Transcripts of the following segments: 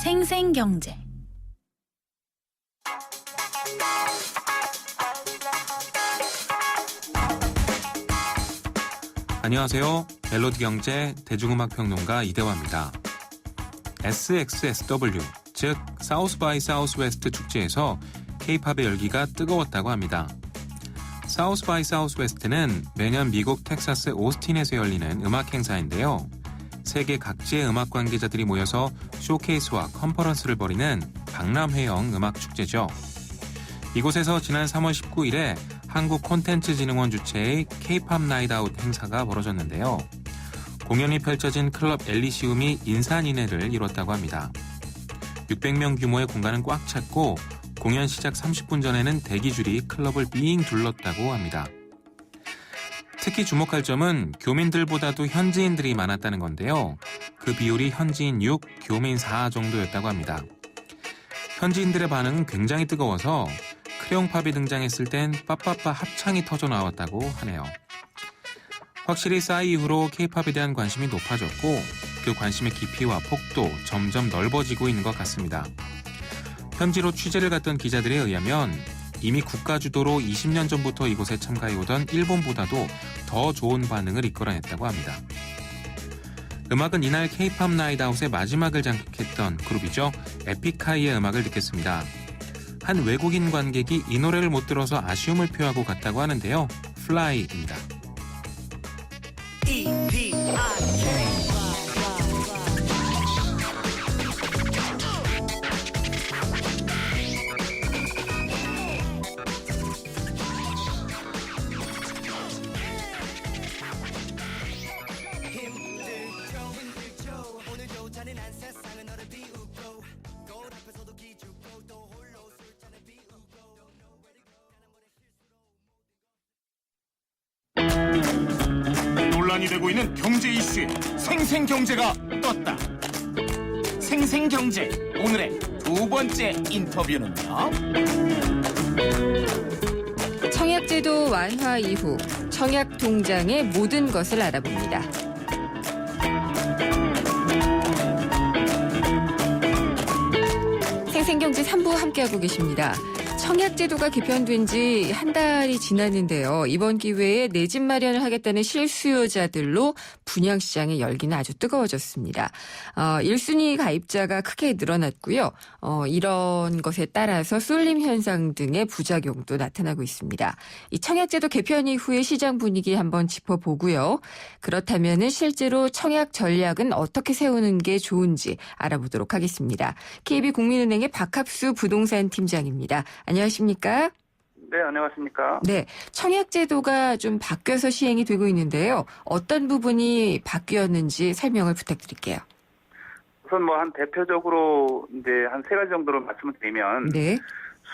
생생경제. 안녕하세요. 멜로디 경제 대중음악 평론가 이대화입니다. SXSW, 즉 사우스 바이 사우스웨스트 축제에서 K-팝의 열기가 뜨거웠다고 합니다. 사우스 바이 사우스웨스트는 매년 미국 텍사스 오스틴에서 열리는 음악 행사인데요. 세계 각지의 음악 관계자들이 모여서 쇼케이스와 컨퍼런스를 벌이는 박람회형 음악 축제죠. 이곳에서 지난 3월 19일에 한국콘텐츠진흥원 주최의 K-팝 나잇 아웃 행사가 벌어졌는데요. 공연이 펼쳐진 클럽 엘리시움이 인산인해를 이뤘다고 합니다. 600명 규모의 공간은 꽉 찼고 공연 시작 30분 전에는 대기줄이 클럽을 빙 둘렀다고 합니다. 특히 주목할 점은 교민들보다도 현지인들이 많았다는 건데요. 그 비율이 현지인 6, 교민 4 정도였다고 합니다. 현지인들의 반응은 굉장히 뜨거워서 크레용팝이 등장했을 땐 빠빠빠 합창이 터져 나왔다고 하네요. 확실히 싸이 이후로 K-팝에 대한 관심이 높아졌고 그 관심의 깊이와 폭도 점점 넓어지고 있는 것 같습니다. 현지로 취재를 갔던 기자들에 의하면 이미 국가 주도로 20년 전부터 이곳에 참가해오던 일본보다도 더 좋은 반응을 이끌어냈다고 합니다. 음악은 이날 K-팝 나잇 아웃의 마지막을 장식했던 그룹이죠. 에픽하이의 음악을 듣겠습니다. 한 외국인 관객이 이 노래를 못 들어서 아쉬움을 표하고 갔다고 하는데요. Fly입니다. 논란이 되고 있는 경제 이슈에 생생경제가 떴다. 생생경제 오늘의 두 번째 인터뷰는요. 청약제도 완화 이후 청약통장의 모든 것을 알아봅니다. 생생경제 3부 함께하고 계십니다. 청약제도가 개편된 지 한 달이 지났는데요. 이번 기회에 내 집 마련을 하겠다는 실수요자들로 분양시장의 열기는 아주 뜨거워졌습니다. 1순위 가입자가 크게 늘어났고요. 이런 것에 따라서 쏠림 현상 등의 부작용도 나타나고 있습니다. 이 청약제도 개편 이후의 시장 분위기 한번 짚어보고요. 그렇다면 실제로 청약 전략은 어떻게 세우는 게 좋은지 알아보도록 하겠습니다. KB국민은행의 박합수 부동산 팀장입니다. 안녕하십니까? 네, 안녕하십니까? 네, 청약제도가 좀 바뀌어서 시행이 되고 있는데요. 어떤 부분이 바뀌었는지 설명을 부탁드릴게요. 우선 한 대표적으로 이제 한 세 가지 정도로 말씀을 드리면 네.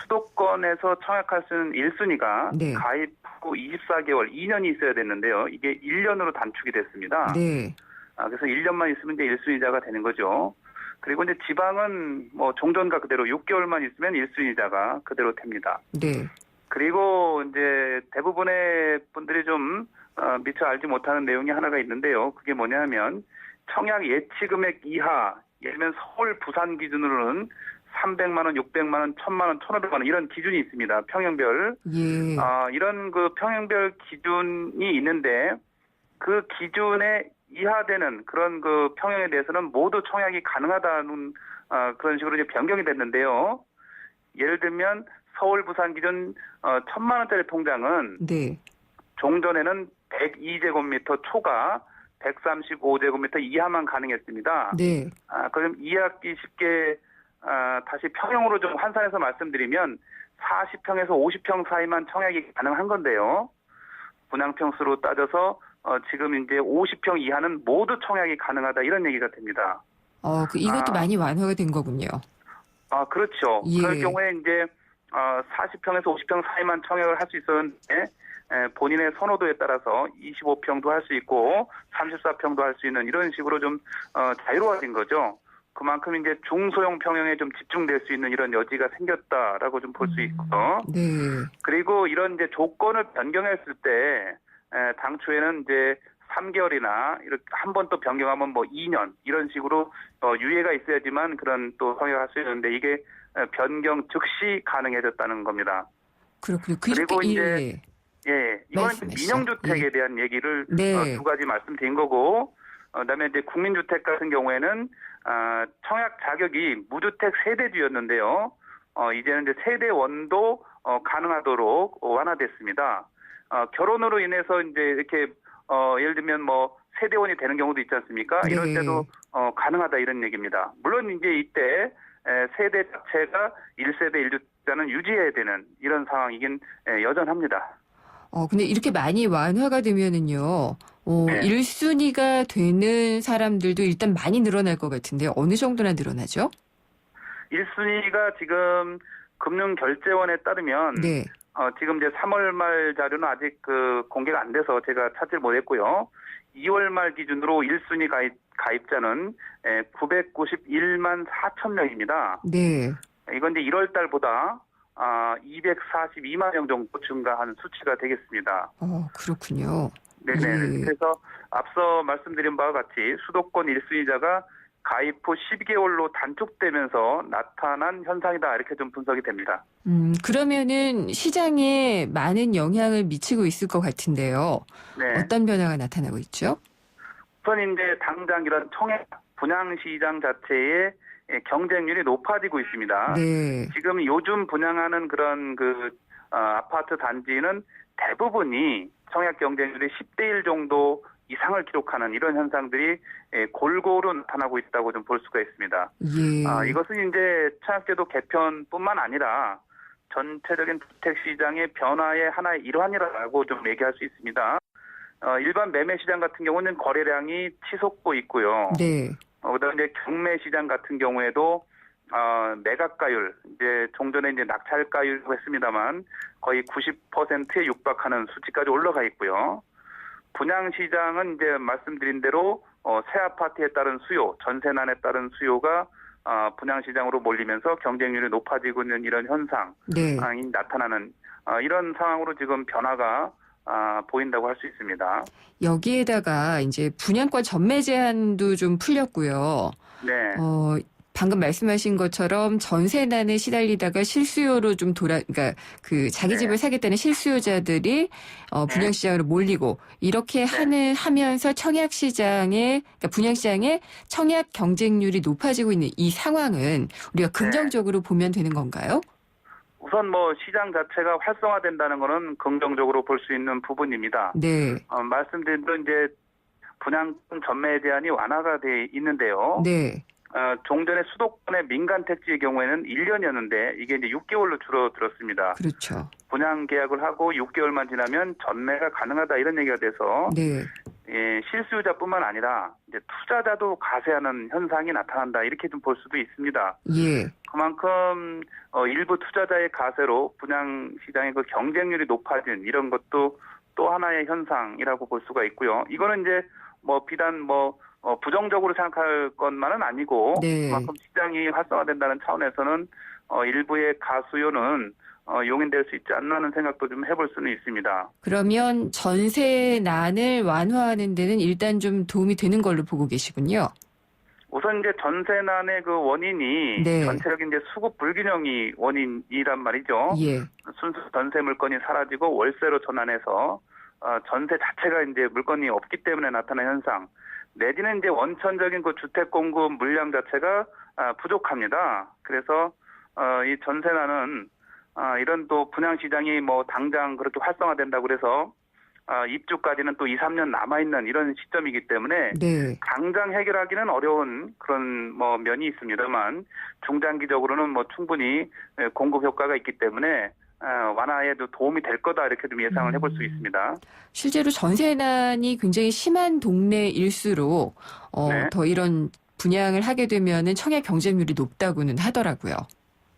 수도권에서 청약할 수 있는 1순위가 네. 가입하고 24개월, 2년이 있어야 됐는데요. 이게 1년으로 단축이 됐습니다. 네. 그래서 1년만 있으면 이제 1순위자가 되는 거죠. 그리고 이제 지방은 종전과 그대로 6개월만 있으면 1순위자가 그대로 됩니다. 네. 그리고 이제 대부분의 분들이 좀 미처 알지 못하는 내용이 하나가 있는데요. 그게 뭐냐면 청약 예치 금액 이하, 예를 들면 서울, 부산 기준으로는 300만 원, 600만 원, 1000만 원, 1500만 원 이런 기준이 있습니다. 평형별. 예. 이런 그 평형별 기준이 있는데 그 기준에 이하되는 그런 그 평형에 대해서는 모두 청약이 가능하다는 그런 식으로 이제 변경이 됐는데요. 예를 들면 서울, 부산 기준 1000만 원짜리 통장은 네. 종전에는 102제곱미터 초과 135제곱미터 이하만 가능했습니다. 네. 그럼 이해하기 쉽게 다시 평형으로 좀 환산해서 말씀드리면 40평에서 50평 사이만 청약이 가능한 건데요. 분양평수로 따져서 지금 이제 50평 이하는 모두 청약이 가능하다 이런 얘기가 됩니다. 이것도 많이 완화가 된 거군요. 그렇죠. 예. 그럴 경우에 이제 40평에서 50평 사이만 청약을 할 수 있었는데 본인의 선호도에 따라서 25평도 할 수 있고 34평도 할 수 있는 이런 식으로 좀 자유로워진 거죠. 그만큼 이제 중소형 평형에 좀 집중될 수 있는 이런 여지가 생겼다라고 좀 볼 수 있고, 네. 그리고 이런 이제 조건을 변경했을 때 당초에는 이제 3개월이나 이렇게 한 번 또 변경하면 뭐 2년 이런 식으로 유예가 있어야지만 그런 또 성역할 수 있는데 이게 변경 즉시 가능해졌다는 겁니다. 그렇군요. 그리고 이제 이거는 말씀하시죠. 민영주택에 대한 얘기를 네. 두 가지 말씀드린 거고, 그다음에 이제 국민주택 같은 경우에는 청약 자격이 무주택 세대주였는데요. 이제는 이제 세대원도 가능하도록 완화됐습니다. 결혼으로 인해서 이제 이렇게 예를 들면 뭐 세대원이 되는 경우도 있지 않습니까? 네. 이럴 때도 가능하다 이런 얘기입니다. 물론 이제 이때 세대 자체가 1세대 1주택자는 유지해야 되는 이런 상황이긴 여전합니다. 근데 이렇게 많이 완화가 되면은요, 네. 1순위가 되는 사람들도 일단 많이 늘어날 것 같은데 어느 정도나 늘어나죠? 1순위가 지금 금융결제원에 따르면 네. 지금 이제 3월 말 자료는 아직 공개가 안 돼서 제가 찾질 못했고요. 2월 말 기준으로 1순위 가입자는 991만 4천 명입니다. 네. 이건 이제 1월 달보다 242만 명 정도 증가한 수치가 되겠습니다. 그렇군요. 네네. 예. 그래서 앞서 말씀드린 바와 같이 수도권 1순위자가 가입 후 12개월로 단축되면서 나타난 현상이다 이렇게 좀 분석이 됩니다. 그러면은 시장에 많은 영향을 미치고 있을 것 같은데요. 네. 어떤 변화가 나타나고 있죠? 우선 이제 당장 이런 청약 분양 시장 자체의 경쟁률이 높아지고 있습니다. 네. 지금 요즘 분양하는 그런 아파트 단지는 대부분이 청약 경쟁률이 10대 1 정도 이상을 기록하는 이런 현상들이 골고루 나타나고 있다고 좀 볼 수가 있습니다. 예. 이것은 이제 청약제도 개편뿐만 아니라 전체적인 주택 시장의 변화의 하나의 일환이라고 좀 얘기할 수 있습니다. 일반 매매 시장 같은 경우는 거래량이 치솟고 있고요. 네. 그다음에 이제 경매 시장 같은 경우에도 매각가율 이제 종전에 이제 낙찰가율이라고 했습니다만 거의 90%에 육박하는 수치까지 올라가 있고요. 분양 시장은 이제 말씀드린 대로 새 아파트에 따른 수요, 전세난에 따른 수요가 분양 시장으로 몰리면서 경쟁률이 높아지고 있는 이런 현상이 네. 나타나는 이런 상황으로 지금 변화가 보인다고 할 수 있습니다. 여기에다가 이제 분양권 전매 제한도 좀 풀렸고요. 네. 방금 말씀하신 것처럼 전세난에 시달리다가 실수요로 좀 그러니까 그 자기 집을 사겠다는 실수요자들이 분양 시장으로 몰리고 이렇게 하면서 청약 시장에 그러니까 분양 시장에 청약 경쟁률이 높아지고 있는 이 상황은 우리가 긍정적으로 보면 되는 건가요? 우선 뭐 시장 자체가 활성화된다는 것은 긍정적으로 볼 수 있는 부분입니다. 네. 말씀드린 대로 이제 분양권 전매 제한이 완화가 돼 있는데요. 네. 종전에 수도권의 민간 택지의 경우에는 1년이었는데 이게 이제 6개월로 줄어들었습니다. 그렇죠. 분양 계약을 하고 6개월만 지나면 전매가 가능하다 이런 얘기가 돼서 네. 실수요자뿐만 아니라 이제 투자자도 가세하는 현상이 나타난다 이렇게 좀 볼 수도 있습니다. 예. 그만큼 일부 투자자의 가세로 분양 시장의 그 경쟁률이 높아진 이런 것도 또 하나의 현상이라고 볼 수가 있고요. 이거는 이제 뭐 비단 부정적으로 생각할 것만은 아니고 네. 그만큼 시장이 활성화된다는 차원에서는 일부의 가수요는 용인될 수 있지 않나 하는 생각도 좀 해볼 수는 있습니다. 그러면 전세난을 완화하는 데는 일단 좀 도움이 되는 걸로 보고 계시군요. 우선 이제 전세난의 그 원인이 전체적인 이제 수급 불균형이 원인이란 말이죠. 예. 순수 전세 물건이 사라지고 월세로 전환해서 전세 자체가 이제 물건이 없기 때문에 나타난 현상. 내지는 이제 원천적인 그 주택 공급 물량 자체가 부족합니다. 그래서 이 전세난은 이런 또 분양 시장이 뭐 당장 그렇게 활성화된다고 그래서 입주까지는 또 2, 3년 남아있는 이런 시점이기 때문에 네. 당장 해결하기는 어려운 그런 뭐 면이 있습니다만 중장기적으로는 뭐 충분히 공급 효과가 있기 때문에 완화에도 도움이 될 거다 이렇게 좀 예상을 해볼 수 있습니다. 실제로 전세난이 굉장히 심한 동네일수록 더 이런 분양을 하게 되면은 청약 경쟁률이 높다고는 하더라고요.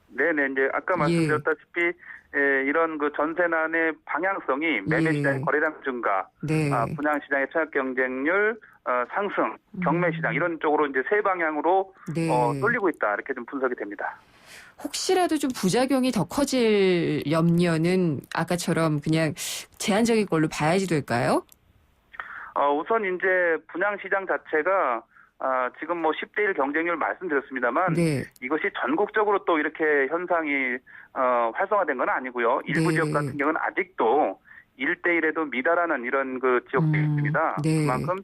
네네 이제 아까 말씀드렸다시피 이런 그 전세난의 방향성이 매매 시장의 거래량 증가, 네. 분양 시장의 청약 경쟁률 상승, 경매 시장 이런 쪽으로 이제 세 방향으로 쏠리고 있다 이렇게 좀 분석이 됩니다. 혹시라도 좀 부작용이 더 커질 염려는 아까처럼 그냥 제한적인 걸로 봐야지 될까요? 우선 이제 분양시장 자체가 지금 뭐 10대 1 경쟁률 말씀드렸습니다만 네. 이것이 전국적으로 또 이렇게 현상이 활성화된 건 아니고요. 일부 네. 지역 같은 경우는 아직도 1대 1에도 미달하는 이런 그 지역들이 있습니다. 네. 그만큼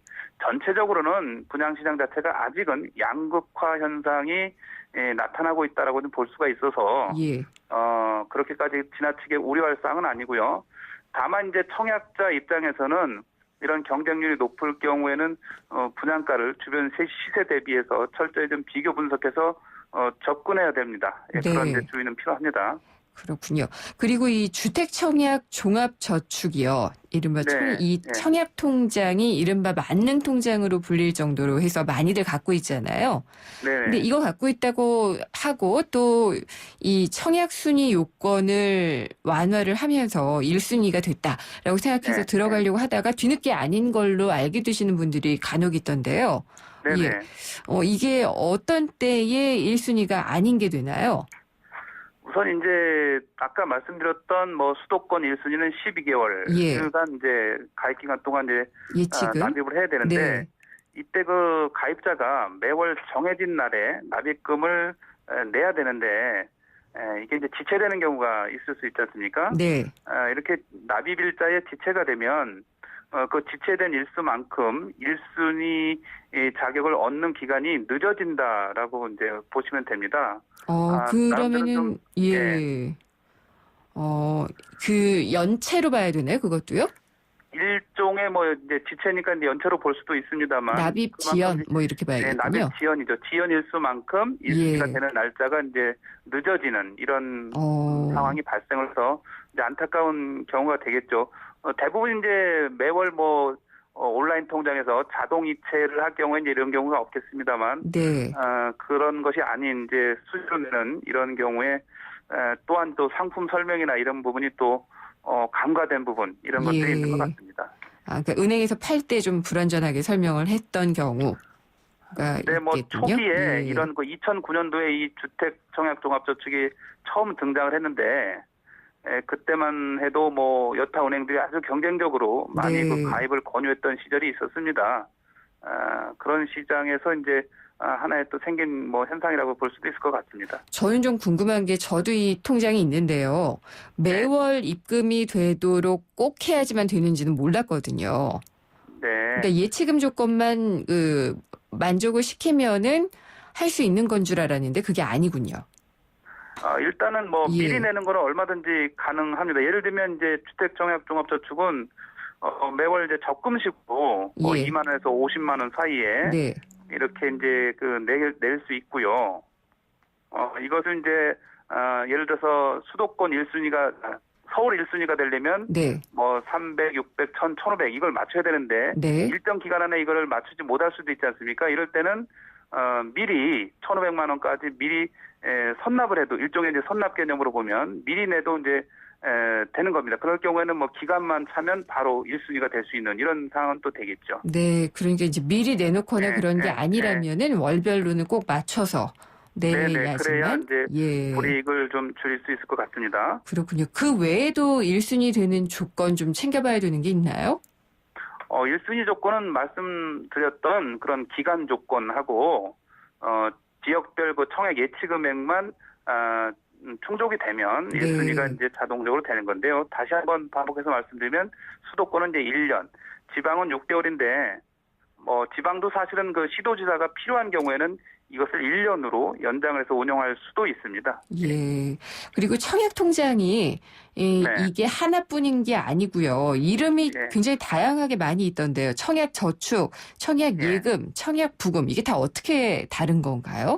전체적으로는 분양시장 자체가 아직은 양극화 현상이 나타나고 있다라고는 볼 수가 있어서 예. 그렇게까지 지나치게 우려할 사항은 아니고요. 다만 이제 청약자 입장에서는 이런 경쟁률이 높을 경우에는 분양가를 주변 시세 대비해서 철저히 좀 비교 분석해서 접근해야 됩니다. 예, 네. 그런 이제 주의는 필요합니다. 그렇군요. 그리고 이 주택청약 종합저축이요. 이른바 네. 이 네. 청약통장이 이른바 만능통장으로 불릴 정도로 해서 많이들 갖고 있잖아요. 네. 근데 이거 갖고 있다고 하고 또 이 청약순위 요건을 완화를 하면서 1순위가 됐다라고 생각해서 네. 들어가려고 하다가 뒤늦게 아닌 걸로 알게 되시는 분들이 간혹 있던데요. 네네. 예. 이게 어떤 때에 1순위가 아닌 게 되나요? 우선 이제 아까 말씀드렸던 뭐 수도권 1순위는 12개월간 예. 이제 가입 기간 동안 이제 예치금. 납입을 해야 되는데 네. 이때 그 가입자가 매월 정해진 날에 납입금을 내야 되는데 이게 이제 지체되는 경우가 있을 수 있지 않습니까? 네. 이렇게 납입일자에 지체가 되면 그 지체된 일수만큼 1순위 자격을 얻는 기간이 늦어진다라고 이제 보시면 됩니다. 나름대로 그러면은 좀, 예. 그 연체로 봐야 되나요? 그것도요? 일종의 뭐 이제 지체니까 이제 연체로 볼 수도 있습니다만 납입 그만큼 지연 이제 뭐 이렇게 봐야겠군요. 납입 지연이죠. 지연 일수만큼 1순위가 예. 되는 날짜가 이제 늦어지는 이런 상황이 발생을 해서 이제 안타까운 경우가 되겠죠. 대부분 이제 매월 뭐 온라인 통장에서 자동 이체를 할 경우에 이제 이런 경우가 없겠습니다만 네. 그런 것이 아닌 이제 수수료 내는 이런 경우에 또한 또 상품 설명이나 이런 부분이 또 간과된 부분 이런 것들이 예. 있는 것 같습니다. 그러니까 은행에서 팔 때 좀 불완전하게 설명을 했던 경우가 네, 뭐 있겠군요. 초기에 예. 이런 그 2009년도에 이 주택 청약 종합저축이 처음 등장을 했는데 그때만 해도 뭐 여타 은행들이 아주 경쟁적으로 많이 네. 그 가입을 권유했던 시절이 있었습니다. 그런 시장에서 이제 하나의 또 생긴 뭐 현상이라고 볼 수도 있을 것 같습니다. 저는 좀 궁금한 게 저도 이 통장이 있는데요. 매월 입금이 되도록 꼭 해야지만 되는지는 몰랐거든요. 네. 그러니까 예치금 조건만 만족을 시키면은 할 수 있는 건 줄 알았는데 그게 아니군요. 일단은 뭐 예. 미리 내는 거는 얼마든지 가능합니다. 예를 들면 이제 주택청약종합저축은 매월 이제 적금식으로 예. 2만 원에서 50만 원 사이에 네. 이렇게 이제 낼 수 있고요. 이것은 이제 예를 들어서 수도권 1순위가 서울 1순위가 되려면 네. 뭐 300, 600, 1000, 1500 이걸 맞춰야 되는데 네. 일정 기간 안에 이걸 맞추지 못할 수도 있지 않습니까? 이럴 때는 미리 1,500만 원까지 미리 선납을 해도 일종의 이제 선납 개념으로 보면 미리 내도 이제 되는 겁니다. 그럴 경우에는 뭐 기간만 차면 바로 1순위가 될 수 있는 이런 상황은 또 되겠죠. 네. 그러니까 이제 미리 내놓거나 네, 그런 게 네, 아니라면은 월별로는 꼭 맞춰서 네네. 그래야 내야지만. 이제 예. 불이익을 좀 줄일 수 있을 것 같습니다. 그렇군요. 그 외에도 1순위 되는 조건 좀 챙겨봐야 되는 게 있나요? 1순위 조건은 말씀드렸던 그런 기간 조건하고 지역별 그 청약 예치 금액만 충족이 되면 네. 1순위가 이제 자동적으로 되는 건데요. 다시 한번 반복해서 말씀드리면 수도권은 이제 1년, 지방은 6개월인데 뭐 지방도 사실은 그 시도지사가 필요한 경우에는 이것을 1년으로 연장을 해서 운영할 수도 있습니다. 예. 그리고 청약통장이 네. 이게 하나뿐인 게 아니고요. 이름이 네. 굉장히 다양하게 많이 있던데요. 청약저축, 청약예금, 청약부금 이게 다 어떻게 다른 건가요?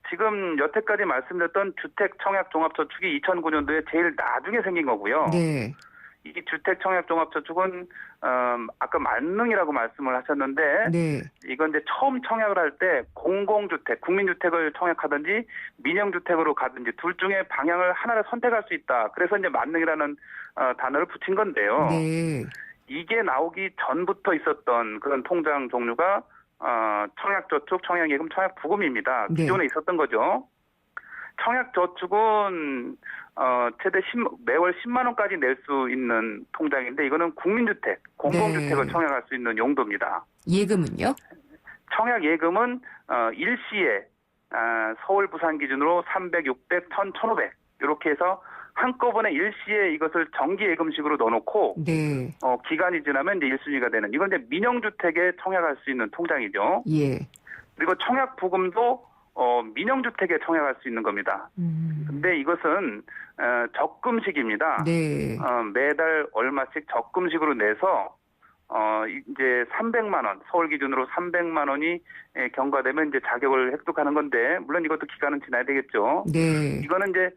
지금 여태까지 말씀드렸던 주택청약종합저축이 2009년도에 제일 나중에 생긴 거고요. 네. 이 주택청약종합저축은 아까 만능이라고 말씀을 하셨는데 네. 이건 이제 처음 청약을 할 때 공공주택, 국민주택을 청약하든지 민영주택으로 가든지 둘 중에 방향을 하나를 선택할 수 있다. 그래서 이제 만능이라는 단어를 붙인 건데요. 네. 이게 나오기 전부터 있었던 그런 통장 종류가 청약저축, 청약예금, 청약부금입니다. 네. 기존에 있었던 거죠. 청약저축은 최대 매월 10만 원까지 낼 수 있는 통장인데 이거는 국민주택, 공공주택을 네. 청약할 수 있는 용도입니다. 예금은요? 청약 예금은 일시에 서울, 부산 기준으로 300, 600, 1000, 1500 이렇게 해서 한꺼번에 일시에 이것을 정기 예금식으로 넣어놓고 네. 기간이 지나면 이제 1순위가 되는 이건 이제 민영주택에 청약할 수 있는 통장이죠. 예. 그리고 청약 부금도 민영주택에 청약할 수 있는 겁니다. 근데 이것은 적금식입니다. 네. 매달 얼마씩 적금식으로 내서 이제 300만 원, 서울 기준으로 300만 원이 경과되면 이제 자격을 획득하는 건데 물론 이것도 기간은 지나야 되겠죠. 네. 이거는 이제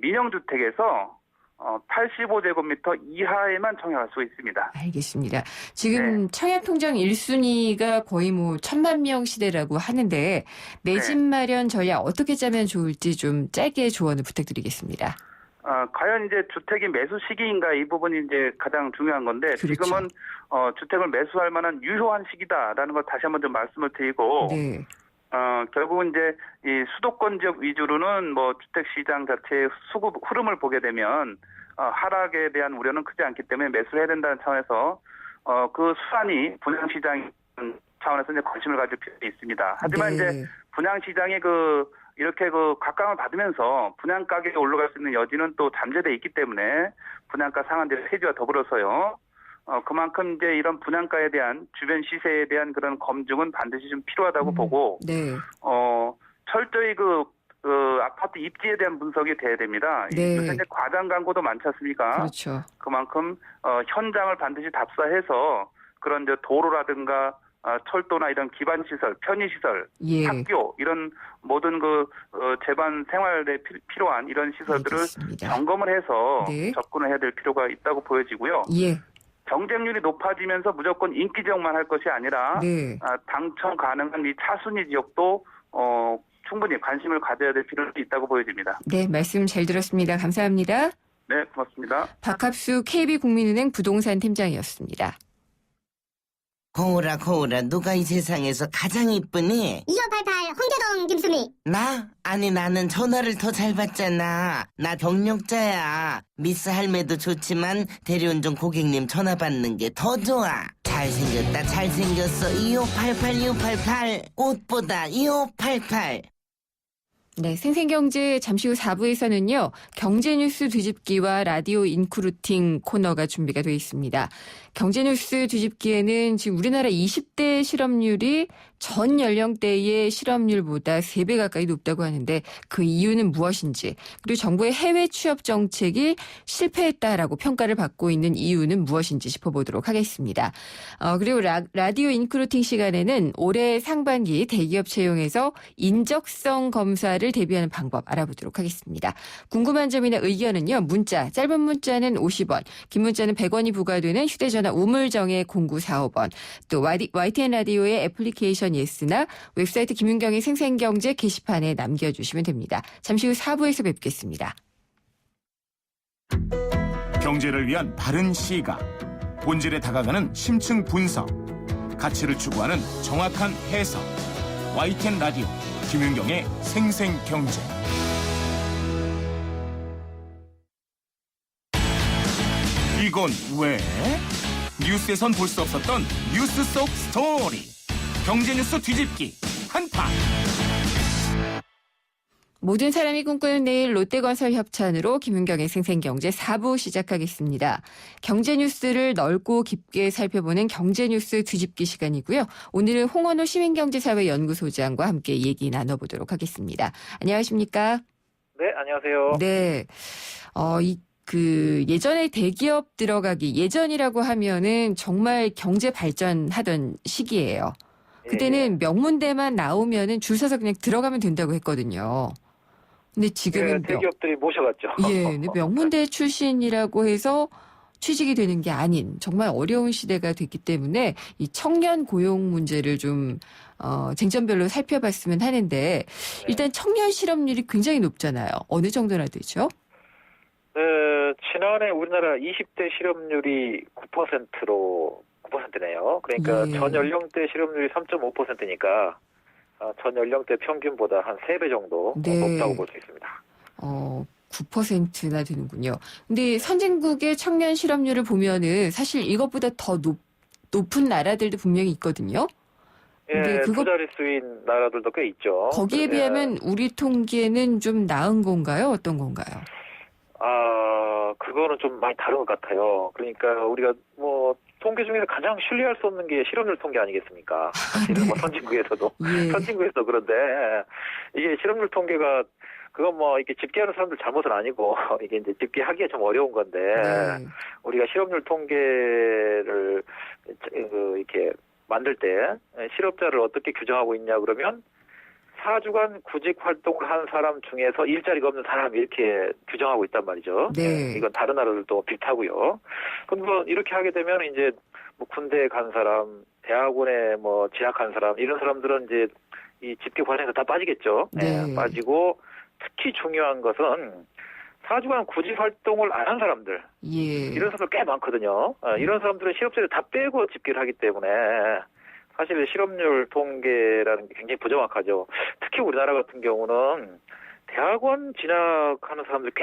민영주택에서 85제곱미터 이하에만 청약할 수 있습니다. 알겠습니다. 지금 청약통장 1순위가 거의 뭐 1000만 명 시대라고 하는데 내 집 마련 전략 어떻게 짜면 좋을지 좀 짧게 조언을 부탁드리겠습니다. 과연 이제 주택이 매수 시기인가 이 부분이 이제 가장 중요한 건데 그렇죠. 지금은 주택을 매수할 만한 유효한 시기다라는 걸 다시 한번 좀 말씀을 드리고 네. 결국은 이제 이 수도권 지역 위주로는 뭐 주택 시장 자체의 수급 흐름을 보게 되면 하락에 대한 우려는 크지 않기 때문에 매수를 해야 된다는 차원에서 그 수단이 분양 시장 차원에서 이제 관심을 가질 필요가 있습니다. 하지만 네. 이제 분양 시장이 이렇게 각광을 받으면서 분양 가격이 올라갈 수 있는 여지는 또 잠재돼 있기 때문에 분양가 상한제 폐지와 더불어서요. 그만큼 이제 이런 분양가에 대한 주변 시세에 대한 그런 검증은 반드시 좀 필요하다고 보고, 네. 철저히 아파트 입지에 대한 분석이 돼야 됩니다. 네. 요새 이제 과장 광고도 많지 않습니까? 그렇죠. 그만큼 현장을 반드시 답사해서 그런 이제 도로라든가 철도나 이런 기반 시설, 편의 시설, 예. 학교 이런 모든 재반 생활에 필요한 이런 시설들을 알겠습니다. 점검을 해서 네. 접근을 해야 될 필요가 있다고 보여지고요. 예. 경쟁률이 높아지면서 무조건 인기 지역만 할 것이 아니라 네. 당첨 가능한 이 차순위 지역도 충분히 관심을 가져야 될 필요가 있다고 보여집니다. 네, 말씀 잘 들었습니다. 감사합니다. 네, 고맙습니다. 박합수 KB국민은행 부동산 팀장이었습니다. 거울아 거울아 누가 이 세상에서 가장 이쁘니? 2588 홍대동 김수미. 나? 아니 나는 전화를 더 잘 받잖아. 나 경력자야. 미스 할매도 좋지만 대리운전 고객님 전화 받는 게 더 좋아. 잘생겼다 잘생겼어. 2588 2588 꽃보다 2588. 네, 생생경제 잠시 후 4부에서는요. 경제뉴스 뒤집기와 라디오 인크루팅 코너가 준비가 되어 있습니다. 경제뉴스 뒤집기에는 지금 우리나라 20대 실업률이 전 연령대의 실업률보다 3배 가까이 높다고 하는데 그 이유는 무엇인지, 그리고 정부의 해외 취업 정책이 실패했다라고 평가를 받고 있는 이유는 무엇인지 짚어보도록 하겠습니다. 그리고 라디오 인크루팅 시간에는 올해 상반기 대기업 채용에서 인적성 검사를 대비하는 방법 알아보도록 하겠습니다. 궁금한 점이나 의견은요. 문자, 짧은 문자는 50원, 긴 문자는 100원이 부과되는 휴대전화 우물정의 0945번, 또 YTN 라디오의 애플리케이션 예스나 웹사이트 김윤경의 생생경제 게시판에 남겨주시면 됩니다. 잠시 후 4부에서 뵙겠습니다. 경제를 위한 바른 시각, 본질에 다가가는 심층 분석, 가치를 추구하는 정확한 해석. YTN 라디오 김윤경의 생생경제. 이건 왜? 뉴스에선 볼 수 없었던 뉴스 속 스토리. 경제뉴스 뒤집기 한판. 모든 사람이 꿈꾸는 내일 롯데건설 협찬으로 김윤경의 생생경제 4부 시작하겠습니다. 경제뉴스를 넓고 깊게 살펴보는 경제뉴스 뒤집기 시간이고요. 오늘은 홍원호 시민경제사회연구소장과 함께 얘기 나눠보도록 하겠습니다. 안녕하십니까? 네, 안녕하세요. 네. 예전에 대기업 들어가기, 예전이라고 하면은 정말 경제 발전하던 시기예요. 그때는 명문대만 나오면은 줄 서서 그냥 들어가면 된다고 했거든요. 근데 지금은 대기업들이 모셔갔죠. 예, 근데 명문대 출신이라고 해서 취직이 되는 게 아닌 정말 어려운 시대가 됐기 때문에 이 청년 고용 문제를 좀 쟁점별로 살펴봤으면 하는데 일단 청년 실업률이 굉장히 높잖아요. 어느 정도나 되죠? 지난해 우리나라 20대 실업률이 9%네요. 그러니까 예. 전 연령대 실업률이 3.5%니까 전 연령대 평균보다 한 3배 정도 네. 높다고 볼 수 있습니다. 9%나 되는군요. 근데 선진국의 청년 실업률을 보면은 사실 이것보다 더 높은 나라들도 분명히 있거든요. 근데 예, 그거 두 자릿수인 나라들도 꽤 있죠. 거기에 예. 비하면 우리 통계는 좀 나은 건가요? 어떤 건가요? 그거는 좀 많이 다른 것 같아요. 그러니까 우리가 뭐 통계 중에서 가장 신뢰할 수 없는 게 실업률 통계 아니겠습니까? 사실은 뭐 선진국에서도 예. 선진국에서도 그런데 이게 실업률 통계가 그건 뭐 이렇게 집계하는 사람들 잘못은 아니고 이게 이제 집계하기가 좀 어려운 건데 네. 우리가 실업률 통계를 이렇게 만들 때 실업자를 어떻게 규정하고 있냐 그러면 4주간 구직 활동을 한 사람 중에서 일자리가 없는 사람 이렇게 규정하고 있단 말이죠. 네. 이건 다른 나라들도 비슷하고요. 그럼 뭐 이렇게 하게 되면 이제 뭐 군대에 간 사람, 대학원에 뭐 재학한 사람 이런 사람들은 이제 이 집계 과정에서 다 빠지겠죠. 네. 빠지고 특히 중요한 것은 4주간 구직 활동을 안 한 사람들 예. 이런 사람들 꽤 많거든요. 이런 사람들은 실업자를 다 빼고 집계를 하기 때문에 사실 실업률 통계라는 게 굉장히 부정확하죠. 특히 우리나라 같은 경우는 대학원 진학하는 사람들이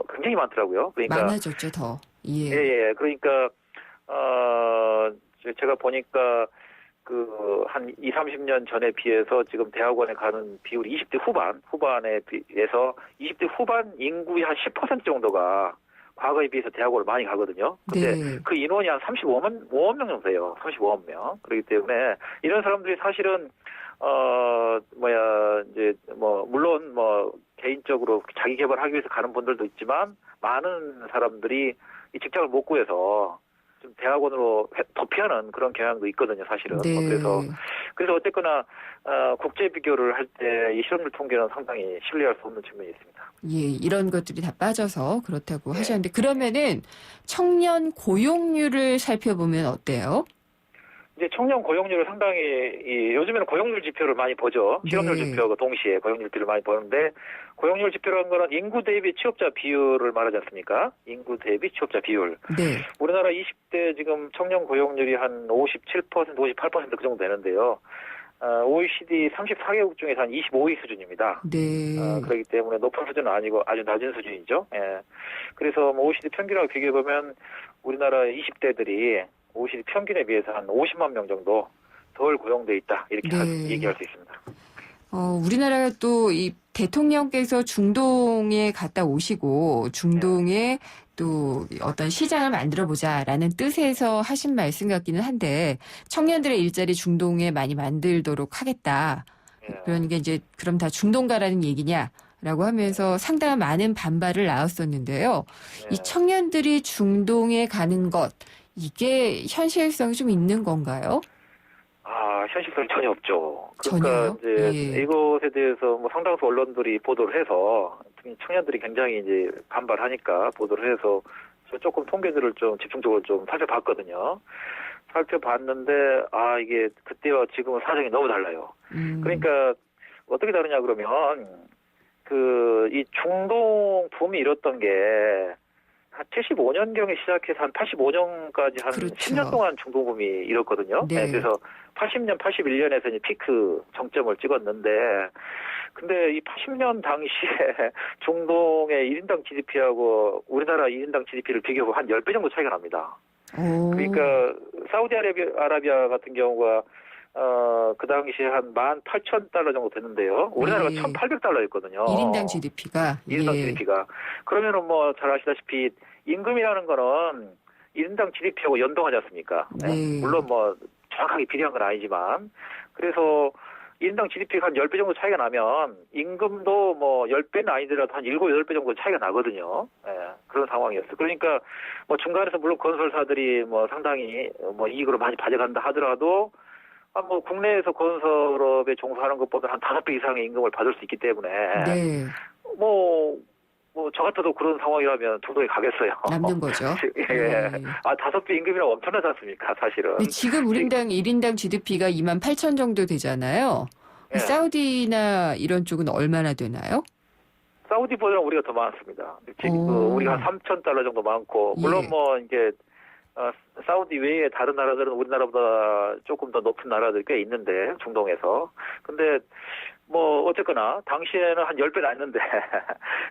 굉장히 많더라고요. 그러니까 많아졌죠, 더. 예. 예. 그러니까 제가 보니까 한 20, 30년 전에 비해서 지금 대학원에 가는 비율이 20대 후반에 비해서 20대 후반 인구의 한 10% 정도가 과거에 비해서 대학원을 많이 가거든요. 근데 네. 그 인원이 한 5만 명 정도 돼요. 35만 명. 그렇기 때문에 이런 사람들이 사실은 물론 개인적으로 자기 개발하기 위해서 가는 분들도 있지만 많은 사람들이 이 직장을 못 구해서 좀 대학원으로 도피하는 그런 경향도 있거든요, 사실은. 네. 그래서 어쨌거나 국제 비교를 할 때 이 실업률 통계는 상당히 신뢰할 수 없는 측면이 있습니다. 예, 이런 것들이 다 빠져서 그렇다고 네. 하셨는데 그러면은 청년 고용률을 살펴보면 어때요? 이제 청년 고용률을 상당히 요즘에는 고용률 지표를 많이 보죠. 실업률 네. 지표하고 동시에 고용률 지표를 많이 보는데 고용률 지표라는 거는 인구 대비 취업자 비율을 말하지 않습니까? 인구 대비 취업자 비율. 네. 우리나라 20대 지금 청년 고용률이 한 57%, 58%그 정도 되는데요. OECD 34개국 중에서 한 25위 수준입니다. 네. 그렇기 때문에 높은 수준은 아니고 아주 낮은 수준이죠. 예. 그래서 뭐 OECD 평균하고 비교해보면 우리나라 20대들이 OECD 평균에 비해서 한 50만 명 정도 덜 고용돼 있다. 이렇게 네. 얘기할 수 있습니다. 우리나라가 또 이 대통령께서 중동에 갔다 오시고 중동에 또 어떤 시장을 만들어 보자라는 뜻에서 하신 말씀 같기는 한데 청년들의 일자리 중동에 많이 만들도록 하겠다. 예. 그러니까 이제 그럼 다 중동 가라는 얘기냐라고 하면서 상당한 많은 반발을 낳았었는데요. 이 청년들이 중동에 가는 것 이게 현실성이 좀 있는 건가요? 현실성이 전혀 없죠. 전혀요? 그러니까 이제 예. 이것에 대해서 뭐 상당수 언론들이 보도를 해서 특히 청년들이 굉장히 이제 반발하니까 보도를 해서 조금 통계들을 좀 집중적으로 좀 살펴봤거든요. 살펴봤는데 이게 그때와 지금은 사정이 너무 달라요. 그러니까 어떻게 다르냐 그러면 이 중동 붐이 일었던 게 한 75년경에 시작해서 한 85년까지 한 그렇죠. 10년 동안 중동 붐이 일었거든요. 네. 그래서 80년, 81년에서 이제 피크 정점을 찍었는데, 근데 이 80년 당시에 중동의 1인당 GDP하고 우리나라 1인당 GDP를 비교하면 한 10배 정도 차이가 납니다. 그러니까 사우디아라비아 같은 경우가 그 당시에 한 18,000달러 정도 되는데요. 우리나라가 네. 1,800달러였거든요. 1인당 GDP가 1인당 GDP가. 그러면은 뭐 잘 아시다시피 임금이라는 거는 1인당 GDP하고 연동하지 않습니까? 네. 물론 뭐 정확하게 비례한 건 아니지만 그래서 1인당 GDP가 한 10배 정도 차이가 나면 임금도 뭐 10배는 아니더라도 한 7, 8배 정도 차이가 나거든요. 그런 상황이었어요. 그러니까 뭐 중간에서 물론 건설사들이 뭐 상당히 뭐 이익으로 많이 가져간다 하더라도 뭐 국내에서 건설업에 종사하는 것보다 한 5배 이상의 임금을 받을 수 있기 때문에 네. 저 같아도 그런 상황이라면 중동에 가겠어요. 남는 거죠. 예. 네. 5배 임금이라고 엄청나지 않습니까, 사실은. 근데 지금 우리당 1인당 GDP가 28,000 정도 되잖아요. 예. 사우디나 이런 쪽은 얼마나 되나요? 사우디보다는 우리가 더 많습니다. 지금 우리가 한 3,000달러 정도 많고, 물론 예. 뭐 이제 사우디 외에 다른 나라들은 우리나라보다 조금 더 높은 나라들이 꽤 있는데 중동에서. 근데 뭐 어쨌거나 당시에는 한 10배 났는데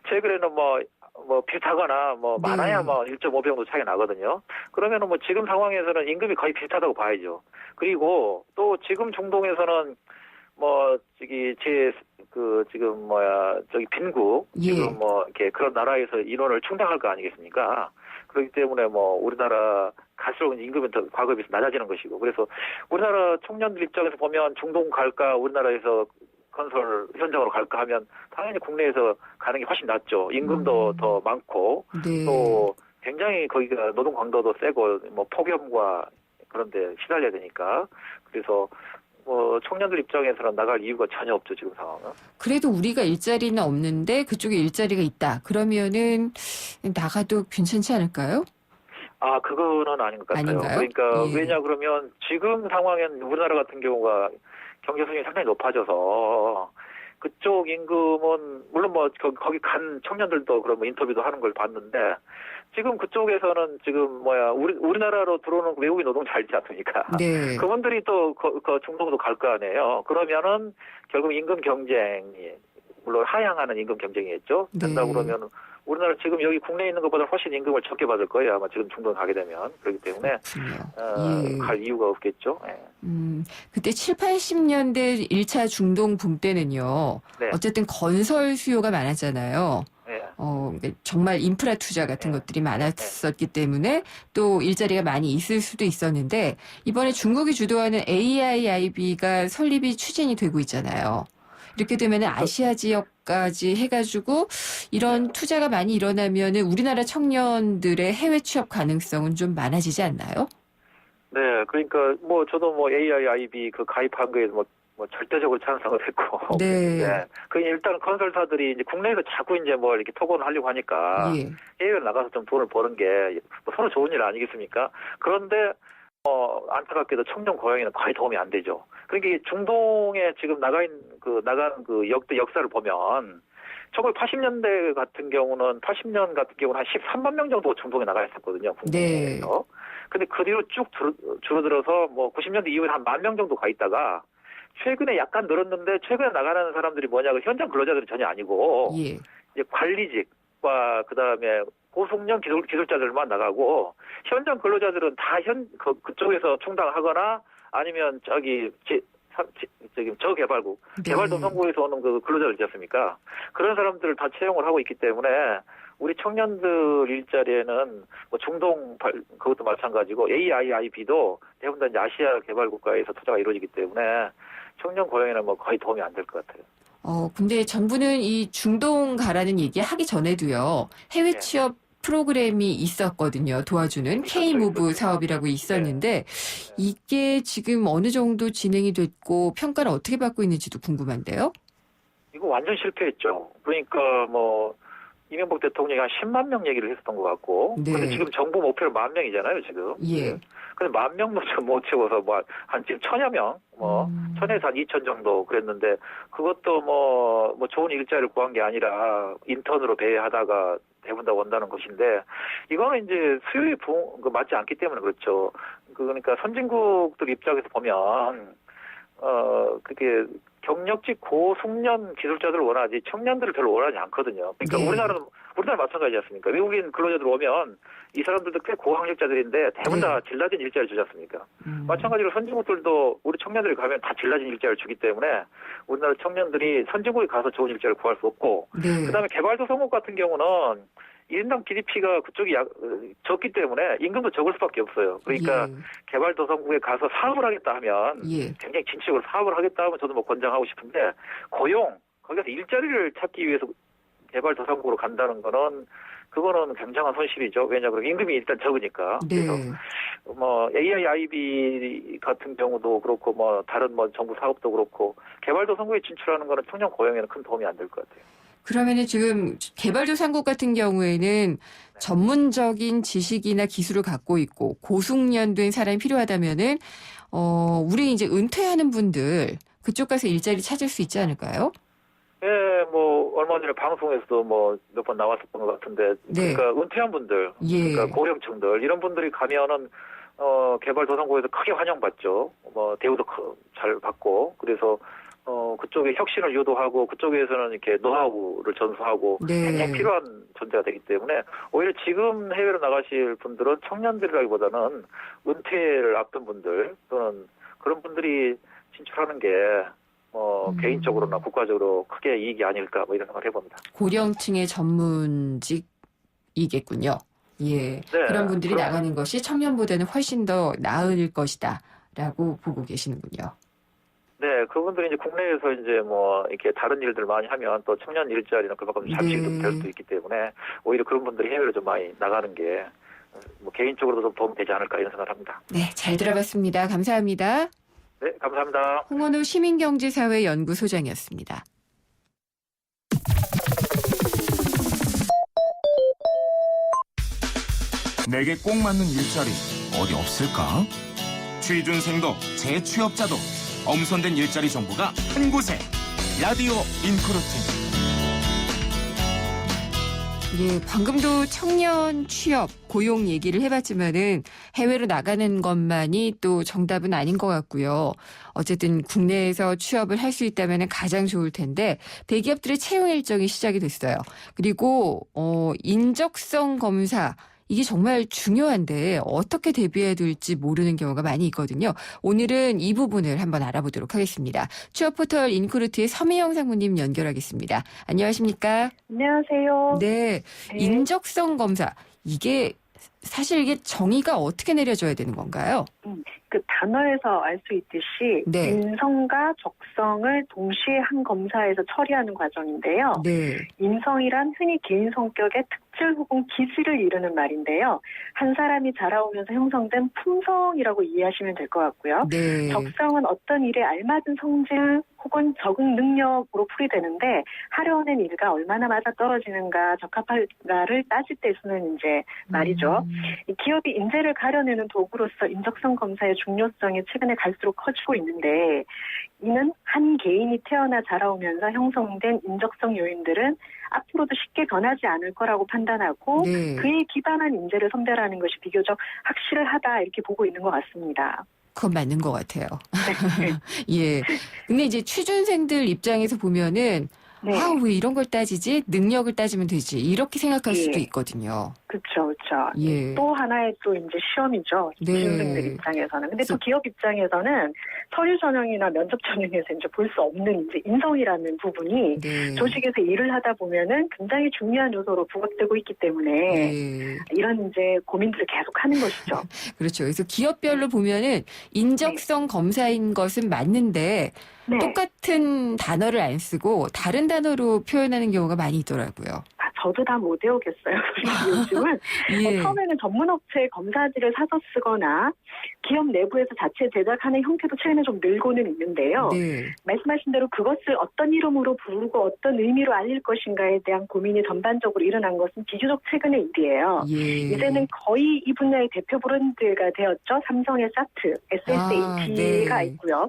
최근에는 뭐 비슷하거나 뭐 네. 많아야 뭐 1.5배 정도 차이 나거든요. 그러면은 뭐 지금 상황에서는 임금이 거의 비슷하다고 봐야죠. 그리고 또 지금 중동에서는 뭐 저기 지금 저기 빈국 예. 지금 뭐 이렇게 그런 나라에서 인원을 충당할 거 아니겠습니까? 그렇기 때문에 뭐 우리나라 갈수록 임금은 더 과거에 비해서 낮아지는 것이고, 그래서 우리나라 청년들 입장에서 보면 중동 갈까 우리나라에서 건설 현장으로 갈까 하면 당연히 국내에서 가는 게 훨씬 낫죠. 임금도 더 많고 네. 또 굉장히 거기가 노동 강도도 세고 뭐 폭염과 그런 데 시달려야 되니까. 그래서 뭐 청년들 입장에서는 나갈 이유가 전혀 없죠, 지금 상황은. 그래도 우리가 일자리는 없는데 그쪽에 일자리가 있다. 그러면은 나가도 괜찮지 않을까요? 아, 그거는 아닌 것 같아요. 아닌가요? 그러니까 예. 왜냐 그러면 지금 상황엔 우리나라 같은 경우가 경제 수준이 상당히 높아져서 그쪽 임금은 물론 뭐 거기 간 청년들도 그런 뭐 인터뷰도 하는 걸 봤는데 지금 그쪽에서는 지금 우리나라로 들어오는 외국인 노동 잘 있지 않습니까? 네. 그분들이 또 중동도 갈 거 아니에요. 그러면은 결국 임금 경쟁이 물론 하향하는 임금 경쟁이겠죠. 된다 네. 그러면 우리나라 지금 여기 국내에 있는 것보다 훨씬 임금을 적게 받을 거예요. 아마 지금 중동 가게 되면. 그렇기 때문에 그렇군요. 예. 갈 이유가 없겠죠. 예. 그때 7, 80년대 1차 중동 붐 때는요. 네. 어쨌든 건설 수요가 많았잖아요. 예. 정말 인프라 투자 같은 것들이 많았었기 때문에 또 일자리가 많이 있을 수도 있었는데 이번에 중국이 주도하는 AIIB가 설립이 추진이 되고 있잖아요. 이렇게 되면 아시아 지역까지 해가지고 이런 투자가 많이 일어나면 우리나라 청년들의 해외 취업 가능성은 좀 많아지지 않나요? 네, 그러니까 뭐 저도 뭐 AIIB 그 가입한 거에 뭐 절대적으로 찬성을 했고. 네. 그 일단 건설사들이 이제 국내에서 자꾸 이제 뭐 이렇게 토건을 하려고 하니까 예. 해외로 나가서 좀 돈을 버는 게 뭐 서로 좋은 일 아니겠습니까? 그런데 안타깝게도 청년 고용에는 거의 도움이 안 되죠. 그러니까 중동에 지금 나간 그 역사를 보면 1980년대 같은 경우는 80년 같은 경우는 한 13만 명 정도 중동에 나가 있었거든요. 네. 국내에서. 근데 그 뒤로 쭉 줄어들어서 뭐 90년대 이후에 한 10,000명 정도 가 있다가 최근에 약간 늘었는데 최근에 나가는 사람들이 뭐냐고 현장 근로자들이 전혀 아니고 예. 이제 관리직과 그다음에 고숙련 기술자들만 나가고 현장 근로자들은 다 그쪽에서 충당하거나 아니면 저개발국 네. 개발도상국에서 오는 그 근로자들 있지 않습니까? 그런 사람들을 다 채용을 하고 있기 때문에 우리 청년들 일자리에는 뭐 중동 그것도 마찬가지고 AIIB도 대부분 다 이제 아시아 개발 국가에서 투자가 이루어지기 때문에 청년 고용에는 뭐 거의 도움이 안 될 것 같아요. 근데 정부는 이 중동 가라는 얘기 하기 전에도요. 해외 네. 취업 프로그램이 있었거든요. 도와주는 K-무브 사업이라고 있었는데 이게 지금 어느 정도 진행이 됐고 평가를 어떻게 받고 있는지도 궁금한데요. 이거 완전 실패했죠. 그러니까 뭐 이명박 대통령이 한 10만 명 얘기를 했었던 것 같고 네. 근데 지금 정부 목표는 10,000명이잖아요, 지금. 예. 근데 10,000명도 좀 못 채워서 뭐 한 지금 1,000여 명, 1,000에서 한 2,000 정도 그랬는데 그것도 뭐 좋은 일자리를 구한 게 아니라 인턴으로 배회하다가 대부분 다 온다는 것인데 이거는 이제 수요에 맞지 않기 때문에 그렇죠. 그러니까 선진국들 입장에서 보면 그게 경력직 고숙련 기술자들을 원하지 청년들을 별로 원하지 않거든요. 그러니까 네. 우리나라 마찬가지지 않습니까? 외국인 근로자들 오면 이 사람들도 꽤 고학력자들인데 대부분 다 질 낮은 일자리를 주지 않습니까? 마찬가지로 선진국들도 우리 청년들이 가면 다 질 낮은 일자리를 주기 때문에 우리나라 청년들이 선진국에 가서 좋은 일자리를 구할 수 없고 네. 그다음에 개발도상국 같은 경우는 1인당 GDP가 그쪽이 적기 때문에 임금도 적을 수밖에 없어요. 그러니까 예. 개발도상국에 가서 사업을 하겠다 하면 예. 굉장히 진취적으로 사업을 하겠다 하면 저도 뭐 권장하고 싶은데 거기서 일자리를 찾기 위해서 개발도상국으로 간다는 거는 그거는 굉장한 손실이죠. 왜냐하면 임금이 일단 적으니까. 네. 그래서 뭐 AIIB 같은 경우도 그렇고 뭐 다른 뭐 정부 사업도 그렇고 개발도상국에 진출하는 거는 청년 고용에는 큰 도움이 안 될 것 같아요. 그러면은 지금 개발도상국 같은 경우에는 전문적인 지식이나 기술을 갖고 있고 고숙련된 사람이 필요하다면은 우리 이제 은퇴하는 분들 그쪽 가서 일자리 찾을 수 있지 않을까요? 예, 뭐 얼마 전에 방송에서도 뭐 몇 번 나왔었던 것 같은데 네. 그러니까 은퇴한 분들, 예. 그러니까 고령층들 이런 분들이 가면은 개발도상국에서 크게 환영받죠. 뭐 대우도 잘 받고 그래서 그쪽에 혁신을 유도하고 그쪽에서는 이렇게 노하우를 전수하고 네. 굉장히 필요한 존재가 되기 때문에 오히려 지금 해외로 나가실 분들은 청년들이라기보다는 은퇴를 앞둔 분들 또는 그런 분들이 진출하는 게 개인적으로나 국가적으로 크게 이익이 아닐까 뭐 이런 생각을 해봅니다. 고령층의 전문직이겠군요. 예. 네, 그런 분들이 그럼- 나가는 것이 청년보다는 훨씬 더 나을 것이다라고 보고 계시는군요. 네, 그분들이 이제 국내에서 이제 뭐 이렇게 다른 일들 많이 하면 또 청년 일자리는 그만큼 잠식이 네. 될 수도 있기 때문에 오히려 그런 분들이 해외로 좀 많이 나가는 게 뭐 개인적으로도 좀 도움이 되지 않을까 이런 생각을 합니다. 네, 잘 들어봤습니다. 감사합니다. 네, 감사합니다. 홍원호 시민경제사회연구소장이었습니다. 내게 꼭 맞는 일자리 어디 없을까? 취준생도 재취업자도 엄선된 일자리 정보가 한 곳에 라디오 인크루트. 예, 방금도 청년 취업, 고용 얘기를 해봤지만은 해외로 나가는 것만이 또 정답은 아닌 것 같고요. 어쨌든 국내에서 취업을 할 수 있다면 가장 좋을 텐데 대기업들의 채용 일정이 시작이 됐어요. 그리고 인적성 검사 이게 정말 중요한데 어떻게 대비해야 될지 모르는 경우가 많이 있거든요. 오늘은 이 부분을 한번 알아보도록 하겠습니다. 취업 포털 인크루트의 서미영 상무님 연결하겠습니다. 안녕하십니까? 안녕하세요. 네, 네. 인적성 검사 이게 사실 이게 정의가 어떻게 내려져야 되는 건가요? 그 단어에서 알 수 있듯이 네. 인성과 적성을 동시에 한 검사에서 처리하는 과정인데요. 네, 인성이란 흔히 개인 성격의 특질 혹은 기질을 이루는 말인데요. 한 사람이 자라오면서 형성된 품성이라고 이해하시면 될 것 같고요. 네, 적성은 어떤 일에 알맞은 성질 혹은 적응 능력으로 풀이되는데 하려는 일과 얼마나 맞아떨어지는가 적합한가를 따질 때 쓰는 이제 말이죠. 이 기업이 인재를 가려내는 도구로서 인적성 검사의 중요성이 최근에 갈수록 커지고 있는데 이는 한 개인이 태어나 자라오면서 형성된 인적성 요인들은 앞으로도 쉽게 변하지 않을 거라고 판단하고 네. 그에 기반한 인재를 선별하는 것이 비교적 확실하다 이렇게 보고 있는 것 같습니다. 그건 맞는 것 같아요. 예. 근데 이제 취준생들 입장에서 보면은 네. 아, 왜 이런 걸 따지지? 능력을 따지면 되지. 이렇게 생각할 예. 수도 있거든요. 그렇죠, 그렇죠. 예. 또 하나의 또 이제 시험이죠. 네. 취준생들 입장에서는. 근데 또 그래서- 기업 입장에서는 서류 전형이나 면접 전형에서 이제 볼 수 없는 이제 인성이라는 부분이 네. 조직에서 일을 하다 보면은 굉장히 중요한 요소로 부각되고 있기 때문에 네. 이런 이제 고민들을 계속 하는 것이죠. 그렇죠. 그래서 기업별로 보면은 인적성 검사인 것은 맞는데 네. 똑같은 단어를 안 쓰고 다른 단어로 표현하는 경우가 많이 있더라고요. 저도 다 못 외우겠어요. 요즘은 예. 처음에는 전문업체 검사지를 사서 쓰거나 기업 내부에서 자체 제작하는 형태도 최근에 좀 늘고는 있는데요. 네. 말씀하신 대로 그것을 어떤 이름으로 부르고 어떤 의미로 알릴 것인가에 대한 고민이 전반적으로 일어난 것은 비교적 최근의 일이에요. 예. 이제는 거의 이 분야의 대표 브랜드가 되었죠. 삼성의 사트, SSAT가 아, 네. 있고요.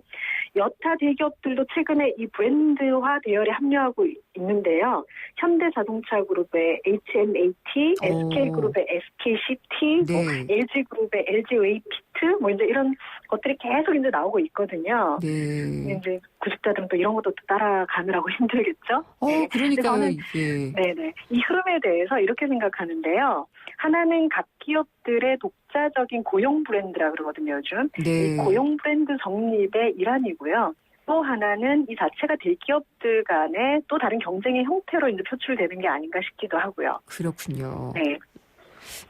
여타 대기업들도 최근에 이 브랜드화 대열에 합류하고 있는데요. 현대자동차그룹의 HMAT, 오. SK그룹의 SKCT, 뭐 네. LG그룹의 LG웨이피트, 뭐 이제 이런 것들이 계속 이제 나오고 있거든요. 네. 이제 구직자들은 또 이런 것도 또 따라가느라고 힘들겠죠? 네. 그러니까요. 저는 예. 네네. 이 흐름에 대해서 이렇게 생각하는데요. 하나는 각 기업들의 독자적인 고용 브랜드라 그러거든요, 요즘. 네. 이 고용 브랜드 정립의 일환이고요. 또 하나는 이 자체가 대기업들 간의 또 다른 경쟁의 형태로 이제 표출되는 게 아닌가 싶기도 하고요. 그렇군요. 네.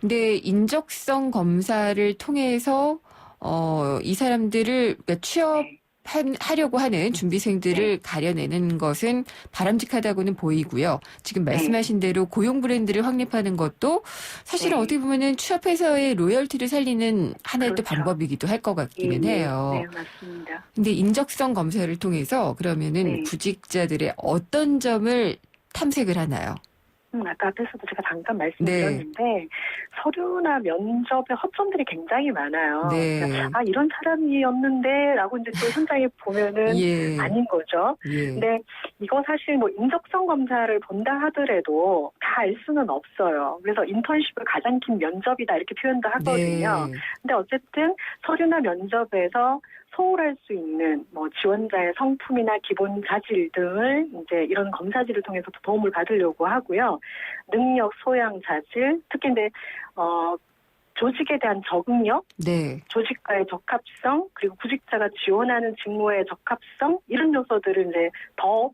근데 인적성 검사를 통해서 이 사람들을 그러니까 취업하려고 하는 준비생들을 가려내는 것은 바람직하다고는 보이고요. 지금 말씀하신 대로 고용 브랜드를 확립하는 것도 사실은 네. 어떻게 보면은 취업회사의 로열티를 살리는 하나의 또 그렇죠. 방법이기도 할 것 같기는 예, 해요. 네, 맞습니다. 근데 인적성 검사를 통해서 그러면은 네. 구직자들의 어떤 점을 탐색을 하나요? 아까 앞에서도 제가 잠깐 네. 말씀드렸는데 서류나 면접에 허점들이 굉장히 많아요. 네. 그러니까 이런 사람이었는데 라고 이제 또 현장에 보면은 예. 아닌 거죠. 예. 근데 이거 사실 뭐 인적성 검사를 본다 하더라도 다 알 수는 없어요. 그래서 인턴십을 가장 긴 면접이다 이렇게 표현도 하거든요. 네. 근데 어쨌든 서류나 면접에서 소홀할 수 있는 뭐 지원자의 성품이나 기본 자질 등을 이제 이런 검사지를 통해서 도움을 받으려고 하고요. 능력, 소양, 자질, 특히 이제 조직에 대한 적응력, 네. 조직과의 적합성, 그리고 구직자가 지원하는 직무의 적합성 이런 요소들을 이제 더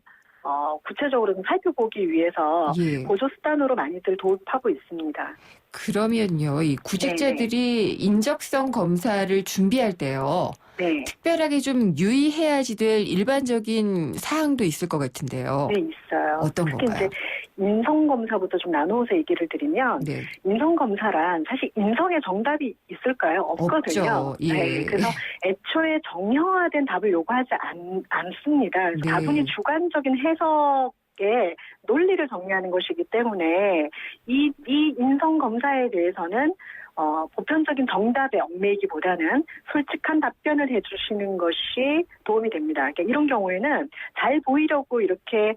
구체적으로 좀 살펴보기 위해서 예. 보조 수단으로 많이들 도입하고 있습니다. 그러면요, 이 구직자들이 인적성 검사를 준비할 때요. 네. 특별하게 좀 유의해야지 될 일반적인 사항도 있을 것 같은데요. 네, 있어요. 어떤 특히 건가요? 이제 인성검사부터 좀 나누어서 얘기를 드리면, 네. 인성검사란 사실 인성의 정답이 있을까요? 없거든요. 없죠. 예. 네, 그래서 애초에 정형화된 답을 요구하지 않습니다. 그래서 네. 다분히 주관적인 해석의 논리를 정리하는 것이기 때문에 이 인성검사에 대해서는 보편적인 정답에 얽매이기보다는 솔직한 답변을 해주시는 것이 도움이 됩니다. 그러니까 이런 경우에는 잘 보이려고 이렇게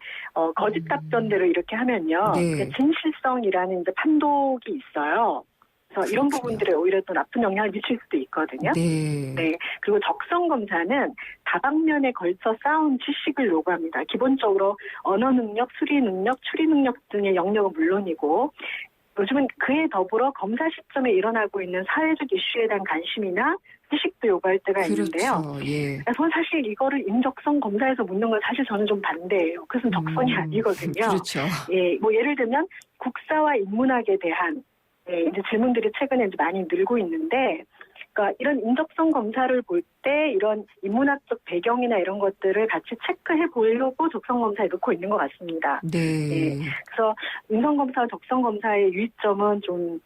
거짓 답변들을 이렇게 하면요, 네. 진실성이라는 이제 판독이 있어요. 그래서 이런 그렇군요. 부분들에 오히려 또 나쁜 영향을 미칠 수도 있거든요. 네. 네. 그리고 적성 검사는 다방면에 걸쳐 쌓은 지식을 요구합니다. 기본적으로 언어 능력, 수리 능력, 추리 능력 등의 영역은 물론이고, 요즘은 그에 더불어 검사 시점에 일어나고 있는 사회적 이슈에 대한 관심이나 지식도 요구할 때가 있는데요. 그렇죠. 예. 저는 사실 이거를 인적성 검사에서 묻는 건 사실 저는 좀 반대예요. 그것은 적성이 아니거든요. 그렇죠. 예, 뭐 예를 들면 국사와 인문학에 대한 이제 질문들이 최근에 이제 많이 늘고 있는데, 그러니까 이런 인적성 검사를 볼 때 이런 인문학적 배경이나 이런 것들을 같이 체크해 보려고 적성 검사에 넣고 있는 것 같습니다. 네. 그래서 인성 검사와 적성 검사의 유의점은 좀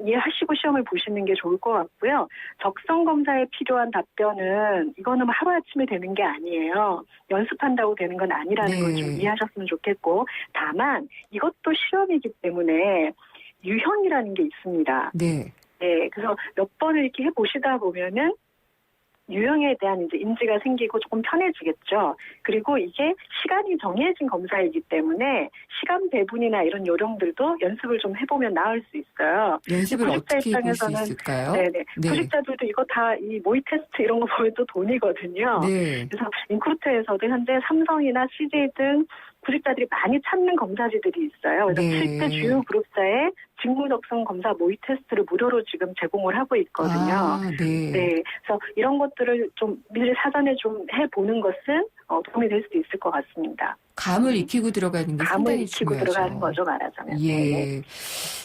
이해하시고 시험을 보시는 게 좋을 것 같고요. 적성 검사에 필요한 답변은 이거는 하루아침에 되는 게 아니에요. 연습한다고 되는 건 아니라는 네. 걸 좀 이해하셨으면 좋겠고, 다만 이것도 시험이기 때문에 유형이라는 게 있습니다. 네. 네, 그래서 몇 번을 이렇게 해보시다 보면은 유형에 대한 이제 인지가 생기고 조금 편해지겠죠. 그리고 이게 시간이 정해진 검사이기 때문에 시간 배분이나 이런 요령들도 연습을 좀 해보면 나을 수 있어요. 연습을 구직자 어떻게 볼 수 입장에서는 있을까요? 네네. 네. 구직자들도 이거 다 이 모의 테스트 이런 거 보면 또 돈이거든요. 네. 그래서 인크루트에서도 현재 삼성이나 CJ 등 구직자들이 많이 찾는 검사지들이 있어요. 그래서 네. 7대 주요 그룹사의 직무 적성 검사 모의 테스트를 무료로 지금 제공을 하고 있거든요. 아, 네. 네, 그래서 이런 것들을 좀 미리 사전에 좀 해보는 것은 도움이 될 수도 있을 것 같습니다. 감을 익히고 들어가는 게 감을 상당히 익히고 중요하죠. 들어가는 거죠, 말하자면. 네. 예.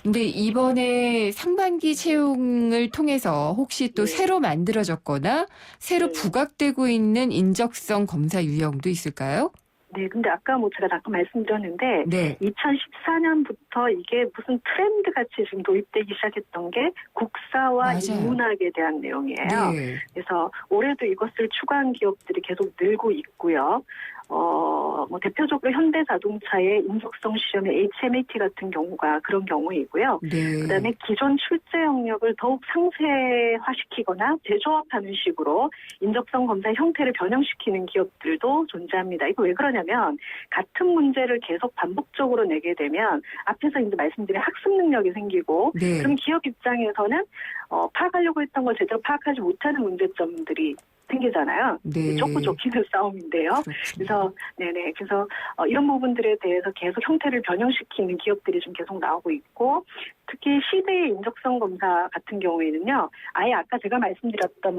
근데 이번에 상반기 채용을 통해서 혹시 또 네. 새로 만들어졌거나 새로 네. 부각되고 있는 인적성 검사 유형도 있을까요? 네, 근데 아까 제가 잠깐 말씀드렸는데, 네. 2014년부터 이게 무슨 트렌드 같이 지금 도입되기 시작했던 게 국사와 맞아요. 인문학에 대한 내용이에요. 네. 그래서 올해도 이것을 추구한 기업들이 계속 늘고 있고요. 뭐 대표적으로 현대자동차의 인적성 시험의 HMAT 같은 경우가 그런 경우이고요. 네. 그다음에 기존 출제 영역을 더욱 상세화시키거나 재조합하는 식으로 인적성 검사의 형태를 변형시키는 기업들도 존재합니다. 이거 왜 그러냐면 같은 문제를 계속 반복적으로 내게 되면 앞에서 이제 말씀드린 학습 능력이 생기고 네. 그럼 기업 입장에서는 파악하려고 했던 걸 제대로 파악하지 못하는 문제점들이 생기잖아요. 네. 쫓고 쫓기는 싸움인데요. 그래서 네네 그래서 이런 부분들에 대해서 계속 형태를 변형시키는 기업들이 좀 계속 나오고 있고 특히 시대의 인적성 검사 같은 경우에는요. 아예 아까 제가 말씀드렸던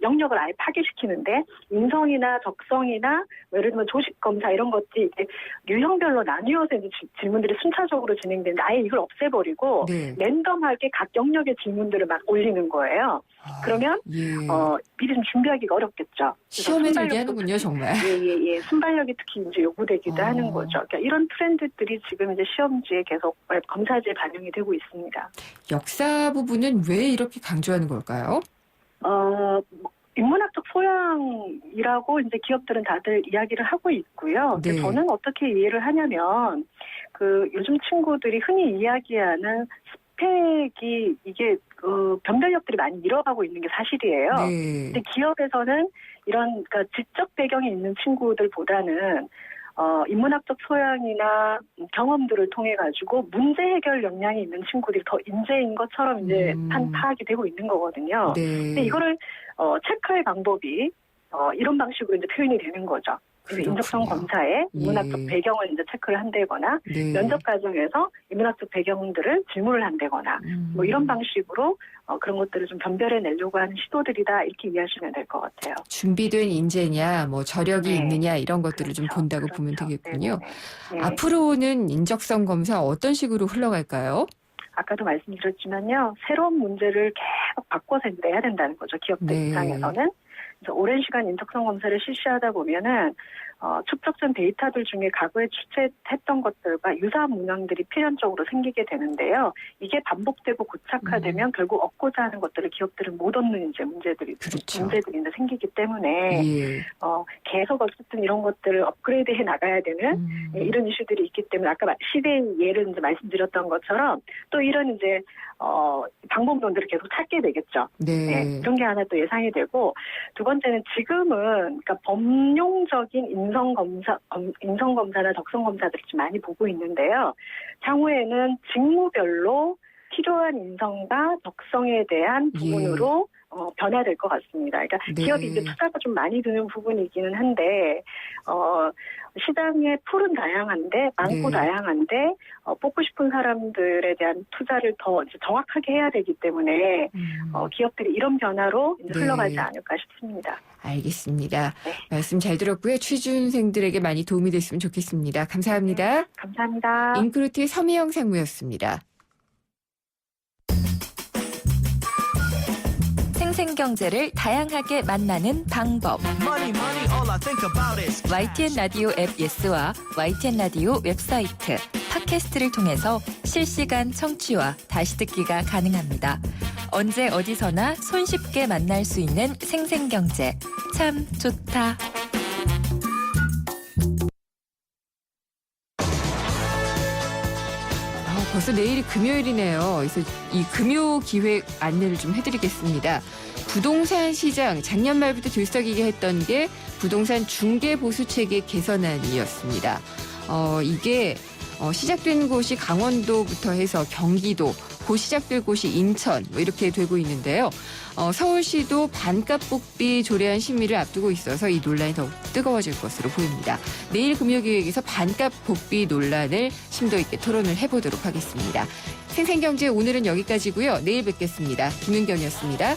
영역을 아예 파괴시키는데 인성이나 적성이나 예를 들면 조직 검사 이런 것들이 이제 유형별로 나뉘어서 이제 질문들이 순차적으로 진행되는데 아예 이걸 없애버리고 네. 랜덤하게 각 영역의 질문들을 막 올리는 거예요. 그러면 예. 미리 좀 준비하기가 어렵겠죠. 시험에 들게 하는군요, 정말. 예. 순발력이 특히 이제 요구되기도 하는 거죠. 그러니까 이런 트렌드들이 지금 이제 시험지에 계속 검사지에 반영이 되고 있습니다. 역사 부분은 왜 이렇게 강조하는 걸까요? 인문학적 소양이라고 이제 기업들은 다들 이야기를 하고 있고요. 네. 저는 어떻게 이해를 하냐면 요즘 친구들이 흔히 이야기하는 스펙이 이게 변별력들이 많이 잃어가고 있는 게 사실이에요. 네. 근데 기업에서는 이런 그러니까 지적 배경이 있는 친구들보다는 인문학적 소양이나 경험들을 통해 가지고 문제 해결 역량이 있는 친구들이 더 인재인 것처럼 이제 파악이 되고 있는 거거든요. 네. 근데 이거를 체크할 방법이 이런 방식으로 이제 표현이 되는 거죠. 그래서 인적성 검사에 인문학적 예. 배경을 이제 체크를 한다거나 네. 면접 과정에서 인문학적 배경들을 질문을 한다거나 뭐 이런 방식으로 그런 것들을 좀 변별해 내려고 하는 시도들이다 이렇게 이해하시면 될 것 같아요. 준비된 인재냐, 뭐 저력이 네. 있느냐 이런 것들을 좀 그렇죠. 본다고 그렇죠. 보면 되겠군요. 네네. 네. 앞으로는 인적성 검사 어떤 식으로 흘러갈까요? 아까도 말씀드렸지만요. 새로운 문제를 계속 바꿔서 내야 된다는 거죠. 기업들 네. 입장에서는. 그래서 오랜 시간 인적성 검사를 실시하다 보면은 축적된 데이터들 중에 과거에 추측했던 것들과 유사한 문항들이 필연적으로 생기게 되는데요. 이게 반복되고 고착화되면 결국 얻고자 하는 것들을 기업들은 못 얻는 이제 문제들이 그렇죠. 이제 생기기 때문에 예. 계속 어쨌든 이런 것들을 업그레이드해 나가야 되는 이런 이슈들이 있기 때문에 아까 시대의 예를 이제 말씀드렸던 것처럼 또 이런 이제 방법론들을 계속 찾게 되겠죠. 네. 네, 그런 게 하나 또 예상이 되고 두 번째는 지금은 그러니까 법용적인 인성검사나 덕성검사들을 좀 많이 보고 있는데요. 향후에는 직무별로 필요한 인성과 덕성에 대한 부분으로 변화될 것 같습니다. 그러니까 네. 기업이 이제 투자가 좀 많이 드는 부분이기는 한데 시장의 풀은 다양한데 많고 네. 다양한데 뽑고 싶은 사람들에 대한 투자를 더 이제 정확하게 해야 되기 때문에 기업들이 이런 변화로 이제 네. 흘러가지 않을까 싶습니다. 알겠습니다. 네. 말씀 잘 들었고요. 취준생들에게 많이 도움이 됐으면 좋겠습니다. 감사합니다. 감사합니다. 인크루트의 서미영 상무였습니다. 생생경제를 다양하게 만나는 방법. YTN 라디오 앱 예스와 YTN 라디오 웹사이트, 팟캐스트를 통해서 실시간 청취와 다시 듣기가 가능합니다. 언제 어디서나 손쉽게 만날 수 있는 생생경제. 참 좋다. 벌써 내일이 금요일이네요. 그래서 이 금요 기획 안내를 좀 해드리겠습니다. 부동산 시장 작년 말부터 들썩이게 했던 게 부동산 중개보수체계 개선안이었습니다. 이게 시작된 곳이 강원도부터 해서 경기도, 곧 시작될 곳이 인천 뭐 이렇게 되고 있는데요. 서울시도 반값 복비 조례안 심의를 앞두고 있어서 이 논란이 더욱 뜨거워질 것으로 보입니다. 내일 금요기획에서 반값 복비 논란을 심도 있게 토론을 해보도록 하겠습니다. 생생경제 오늘은 여기까지고요. 내일 뵙겠습니다. 김은경이었습니다.